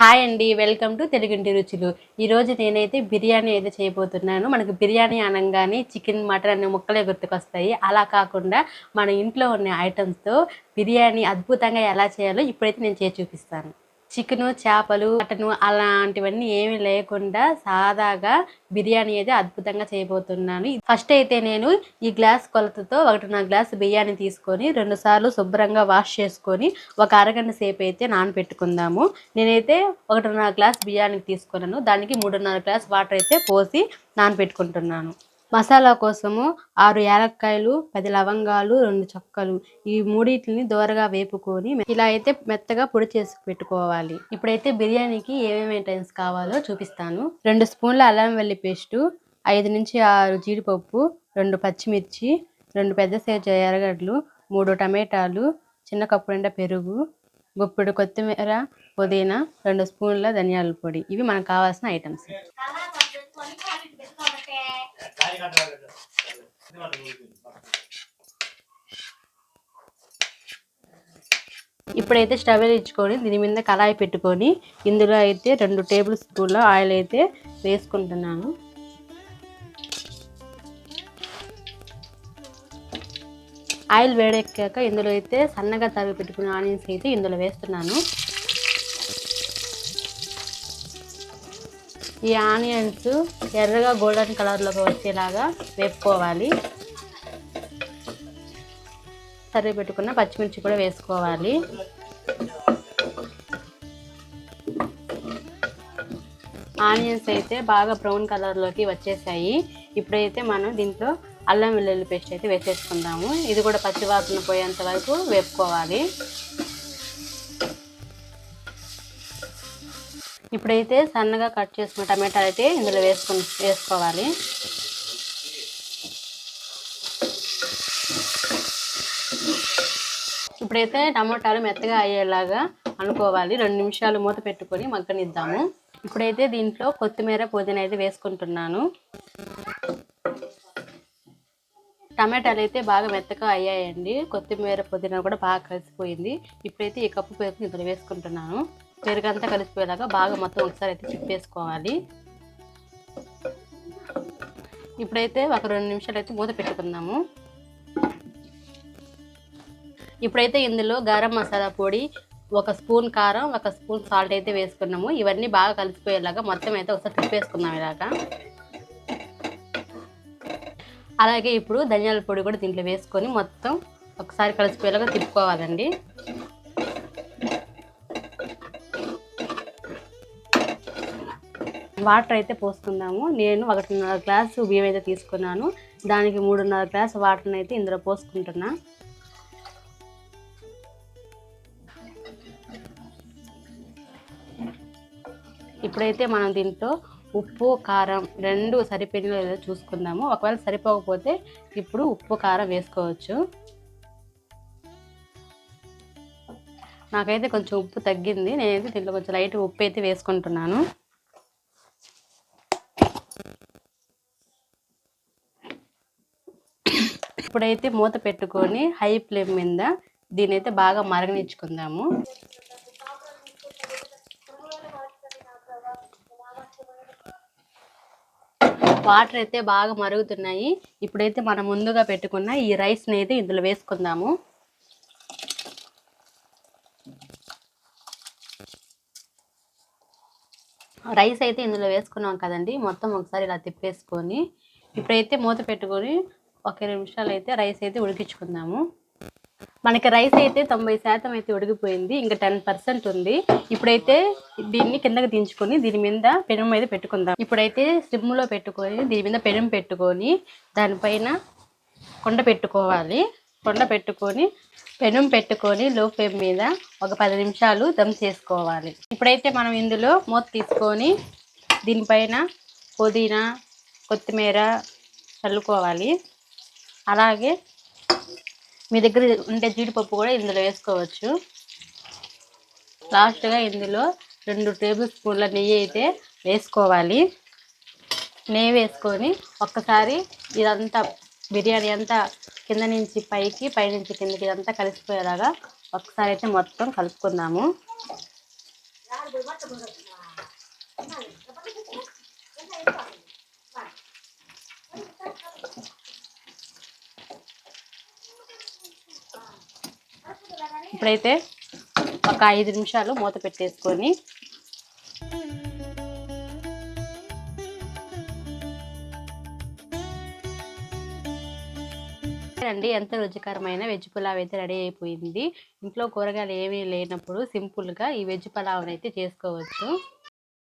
Hi అండి, welcome to తెలుగింటి రుచులు. ఈరోజు నేనైతే బిర్యానీ అయితే చేయబోతున్నాను. మనకు బిర్యానీ అనగానే చికెన్, మటన్ అనే ముక్కలే గుర్తుకొస్తాయి. అలా కాకుండా మన ఇంట్లో ఉన్న ఐటమ్స్తో బిర్యానీ అద్భుతంగా ఎలా చేయాలో ఇప్పుడైతే నేను చేసి చూపిస్తాను. చికెను, చేపలు, మటను అలాంటివన్నీ ఏమీ లేకుండా సాదాగా బిర్యానీ అయితే అద్భుతంగా చేయబోతున్నాను. ఫస్ట్ అయితే నేను ఈ గ్లాస్ కొలతతో 1.5 గ్లాస్ బిర్యానీ తీసుకొని 2 సార్లు శుభ్రంగా వాష్ చేసుకొని ఒక అరగంట సేపు అయితే నానబెట్టుకుందాము. నేనైతే 1.5 గ్లాస్ బిర్యానీ తీసుకున్నాను. దానికి 3.5 గ్లాస్ వాటర్ అయితే పోసి నానబెట్టుకుంటున్నాను. మసాలా కోసము 6 యాలక్కాయలు, 10 లవంగాలు, 2 చెక్కలు, ఈ మూడింటిని దోరగా వేపుకొని ఇలా అయితే మెత్తగా పొడి చేసి పెట్టుకోవాలి. ఇప్పుడైతే బిర్యానీకి ఏమేమి ఐటమ్స్ కావాలో చూపిస్తాను. 2 స్పూన్ల అల్లం వెల్లి పేస్టు, 5 నుంచి 6 జీడిపప్పు, 2 పచ్చిమిర్చి, 2 పెద్ద సైజు ఎర్రగడ్డలు, 3 టమాటాలు, చిన్న కప్పు నిండా పెరుగు, గుప్పెడు కొత్తిమీర, పుదీనా, 2 స్పూన్ల ధనియాల పొడి. ఇవి మనకు కావాల్సిన ఐటమ్స్. ఇప్పుడైతే స్టవ్ వెలిగించుకొని దీని మీద కళాయి పెట్టుకొని ఇందులో అయితే 2 టేబుల్ స్పూన్ల ఆయిల్ అయితే వేసుకుంటున్నాను. ఆయిల్ వేడెక్కాక ఇందులో అయితే సన్నగా తరిగి పెట్టుకున్న ఆనియన్స్ అయితే ఇందులో వేస్తున్నాను. ఈ ఆనియన్స్ ఎర్రగా గోల్డెన్ కలర్లోకి వచ్చేలాగా వేపుకోవాలి. తరిగి పెట్టుకున్న పచ్చిమిర్చి కూడా వేసుకోవాలి. ఆనియన్స్ అయితే బాగా బ్రౌన్ కలర్లోకి వచ్చేసాయి. ఇప్పుడైతే మనం దీంట్లో అల్లం వెల్లుల్లి పేస్ట్ అయితే వేసేసుకుందాము. ఇది కూడా పచ్చివాసన పోయేంత వరకు వేపుకోవాలి. ఇప్పుడైతే సన్నగా కట్ చేసుకున్న టమాటాలు అయితే ఇందులో వేసుకోవాలి. ఇప్పుడైతే టమాటాలు మెత్తగా అయ్యేలాగా అనుకోవాలి. 2 నిమిషాలు మూత పెట్టుకొని మగ్గనిద్దాము. ఇప్పుడైతే దీంట్లో కొత్తిమీర, పుదీనా అయితే వేసుకుంటున్నాను. టమాటాలు అయితే బాగా మెత్తగా అయ్యాయండి. కొత్తిమీర, పుదీనా కూడా బాగా కలిసిపోయింది. ఇప్పుడైతే ఈ కప్పు పెరుగు ఇందులో వేసుకుంటున్నాను. పెరుగంతా కలిసిపోయేలాగా బాగా మొత్తం ఒకసారి అయితే తిప్పేసుకోవాలి. ఇప్పుడైతే ఒక 2 నిమిషాలు అయితే మూత పెట్టుకుందాము. ఇప్పుడైతే ఇందులో గరం మసాలా పొడి, 1 స్పూన్ కారం, 1 స్పూన్ సాల్ట్ అయితే వేసుకున్నాము. ఇవన్నీ బాగా కలిసిపోయేలాగా మొత్తం అయితే ఒకసారి తిప్పేసుకుందాం ఇలాగా. అలాగే ఇప్పుడు ధనియాల పొడి కూడా దీంట్లో వేసుకొని మొత్తం ఒకసారి కలిసిపోయేలాగా తిప్పుకోవాలండి. వాటర్ అయితే పోసుకుందాము. నేను 1.5 గ్లాసు బియ్యం అయితే తీసుకున్నాను. దానికి 3.5 గ్లాసు వాటర్ని అయితే ఇందులో పోసుకుంటున్నా. ఇప్పుడైతే మనం దీంట్లో ఉప్పు, కారం 2 సరిపోయినో లేదో చూసుకుందాము. ఒకవేళ సరిపోకపోతే ఇప్పుడు ఉప్పు, కారం వేసుకోవచ్చు. నాకైతే కొంచెం ఉప్పు తగ్గింది. నేనైతే దీంట్లో కొంచెం లైట్ ఉప్పు అయితే వేసుకుంటున్నాను. ఇప్పుడైతే మూత పెట్టుకొని హై ఫ్లేమ్ మీద దీని అయితే బాగా మరగనిచ్చుకుందాము. వాటర్ అయితే బాగా మరుగుతున్నాయి. ఇప్పుడైతే మనం ముందుగా పెట్టుకున్న ఈ రైస్ని అయితే ఇందులో వేసుకుందాము. రైస్ అయితే ఇందులో వేసుకున్నాం కదండి. మొత్తం ఒకసారి ఇలా తిప్పేసుకొని ఇప్పుడైతే మూత పెట్టుకొని 1 నిమిషాలు అయితే రైస్ అయితే ఉడికించుకుందాము. మనకి రైస్ అయితే 90% అయితే ఉడికిపోయింది. ఇంకా 10% ఉంది. ఇప్పుడైతే దీన్ని కిందకి దించుకొని దీని మీద పెనం మీద పెట్టుకుందాం. ఇప్పుడైతే సిమ్లో పెట్టుకొని దీని మీద పెనం పెట్టుకొని దానిపైన కొండ పెట్టుకోవాలి. పెనం పెట్టుకొని లో ఫ్లేమ్ మీద ఒక 10 నిమిషాలు దమ్ చేసుకోవాలి. ఇప్పుడైతే మనం ఇందులో మూత తీసుకొని దీనిపైన పుదీనా, కొత్తిమీర చల్లుకోవాలి. అలాగే మీ దగ్గర ఉండే జీడిపప్పు కూడా ఇందులో వేసుకోవచ్చు. లాస్ట్గా ఇందులో 2 టేబుల్ స్పూన్ల నెయ్యి అయితే వేసుకోవాలి. నెయ్యి వేసుకొని ఒక్కసారి ఇదంతా బిర్యానీ అంతా కింద నుంచి పైకి, పైనుంచి కిందకి ఇదంతా కలిసిపోయేలాగా ఒకసారి అయితే మొత్తం కలుపుకుందాము. ఇప్పుడైతే ఒక 5 నిమిషాలు మూత పెట్టేసుకొని అండి ఎంతో రుచికరమైన వెజ్ పులావ్ అయితే రెడీ అయిపోయింది. ఇంట్లో కూరగాయలు ఏమీ లేనప్పుడు సింపుల్గా ఈ వెజ్ పులావ్ అయితే చేసుకోవచ్చు.